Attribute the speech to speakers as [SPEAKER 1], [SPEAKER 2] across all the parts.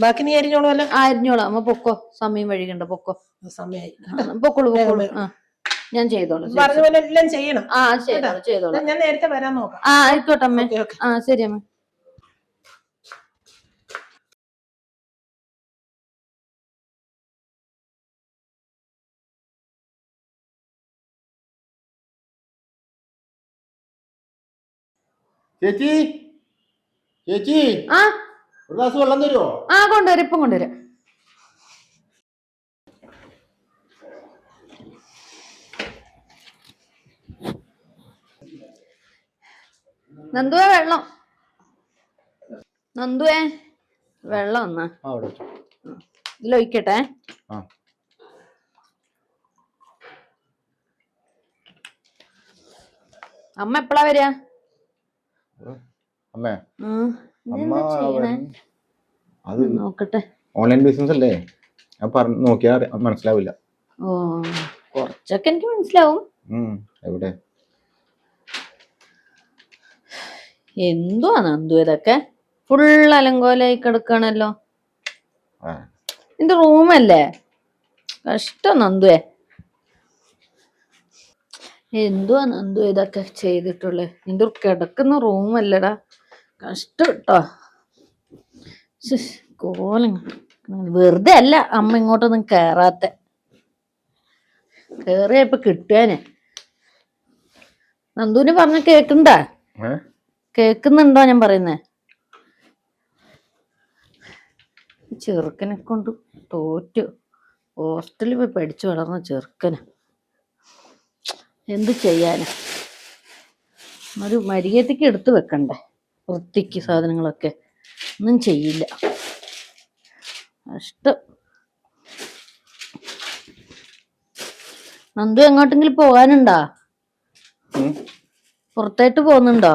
[SPEAKER 1] ബാക്കി നീ അരിഞ്ഞോളൂല്ലോ.
[SPEAKER 2] അരിഞ്ഞോളാം. അമ്മ പൊക്കോ, സമയം വഴികണ്ട, പൊക്കോ.
[SPEAKER 1] സമയായി.
[SPEAKER 2] പൊക്കോളൂ പൊക്കോളൂ. ഞാൻ ചെയ്തോളാം.
[SPEAKER 1] പറഞ്ഞ പോലെ എല്ലാം ചെയ്യണം.
[SPEAKER 2] ചെയ്തോളാം.
[SPEAKER 1] ഞാൻ നേരത്തെ വരാൻ നോക്കാം.
[SPEAKER 2] ആയിക്കോട്ടെ അമ്മേ. ശരി അമ്മ.
[SPEAKER 3] ചേച്ചി ചേച്ചി ഒരു ഗ്ലാസ് വെള്ളം തരുമോ?
[SPEAKER 2] കൊണ്ടുവരാം, ഇപ്പം കൊണ്ടുവരാം. നന്ദുവേ വെള്ളം. നന്ദുവേ വെള്ളം എന്നാ ഇതിലൊഴിക്കട്ടെ. അമ്മ എപ്പഴാ വരിക?
[SPEAKER 3] അത്
[SPEAKER 2] നോക്കട്ടെ.
[SPEAKER 3] ഓൺലൈൻ ബിസിനസ് അല്ലേ, നോക്കിയാ മനസ്സിലാവില്ല.
[SPEAKER 2] കുറച്ചൊക്കെ എനിക്ക് മനസ്സിലാവും.
[SPEAKER 3] എവിടെ
[SPEAKER 2] എന്തുവാ നന്ദു ഇതൊക്കെ? ഫുൾ അലങ്കോലായി കിടക്കാണല്ലോ. നിന്റെ റൂമല്ലേ? കഷ്ടം നന്ദുവേ. എന്തുവാ നന്ദു ഇതൊക്കെ ചെയ്തിട്ടുള്ളേ? നിന്റെ കിടക്കുന്ന റൂമല്ലടാ. കഷ്ടം കേട്ടോ. കോലം വെറുതെ അല്ല അമ്മ ഇങ്ങോട്ടൊന്നും കേറാത്ത. കേറിയ ഇപ്പൊ കിട്ടുവാനെ. നന്ദുവിന് പറഞ്ഞ കേക്കണ്ടാ? കേക്കുന്നുണ്ടോ ഞാൻ പറയുന്നേ? ചെറുക്കനെ കൊണ്ട് തോറ്റു. ഹോസ്റ്റലിൽ പോയി പഠിച്ചു വളർന്ന ചെറുക്കന് എന്ത് ചെയ്യാന്? ഒരു മര്യാദയ്ക്ക് എടുത്തു വെക്കണ്ടേ വൃത്തിക്ക് സാധനങ്ങളൊക്കെ? ഒന്നും ചെയ്യില്ല. കഷ്ടം. നന്ദു എങ്ങോട്ടെങ്കിലും പോകാനുണ്ടോ? പുറത്തായിട്ട് പോകുന്നുണ്ടോ?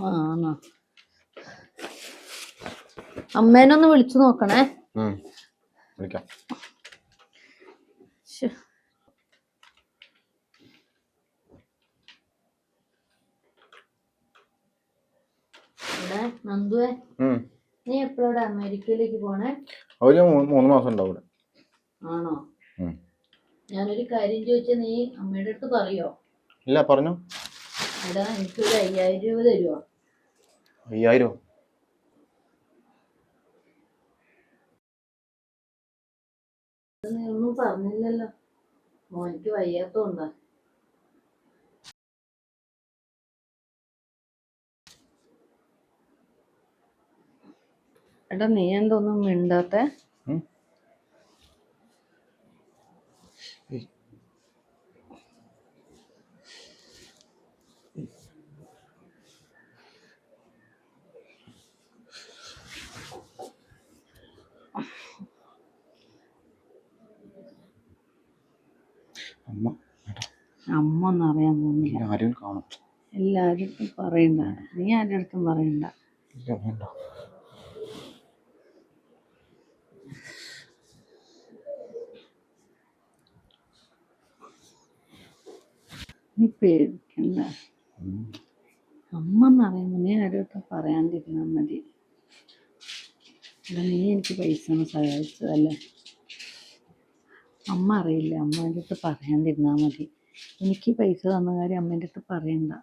[SPEAKER 2] ആണോ? അമ്മേനൊന്ന് വിളിച്ചു നോക്കണേ. നന്ദുവേ, നീ എപ്പോഴാ അമേരിക്കയിലേക്ക് പോണേ?
[SPEAKER 3] 3 മാസം ഉണ്ടാവും.
[SPEAKER 2] ആണോ? ഞാനൊരു കാര്യം ചോദിച്ചാ നീ അമ്മയുടെ അടുത്ത് പറയോ?
[SPEAKER 3] ഇല്ല, പറഞ്ഞു.
[SPEAKER 2] എടാ, എനിക്കൊരു 5000 രൂപ തരുമോ?
[SPEAKER 3] 5000?
[SPEAKER 2] നീ ഒന്നും പറഞ്ഞില്ലല്ലോ. മോനിക്ക് വയ്യാത്തോണ്ടാ. എടാ, നീ എന്തൊന്നും മിണ്ടാത്തെ? അമ്മ ഒന്നും അറിയാൻ പോകുന്നില്ല. എല്ലാരും പറയണ്ട. നീ ആരുടെ അടുത്തും പറയണ്ട. നീ പേടിക്കണ്ട. അമ്മ എന്നറിയുമ്പോ നീ ആരുടെ അടുത്തും പറയാണ്ടിരുന്നാ മതി. നീ എനിക്ക് പൈസ സഹായിച്ചതല്ലേ. അമ്മ അറിയില്ല. അമ്മേൻ്റെ അടുത്ത് പറയാണ്ടിരുന്നാ മതി. എനിക്ക് പൈസ തന്ന കാര്യം അമ്മേൻ്റെ അടുത്ത് പറയണ്ട.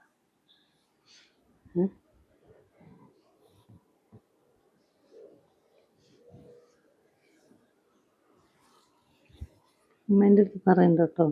[SPEAKER 2] അമ്മേൻ്റെ അടുത്ത് പറയണ്ട കേട്ടോ.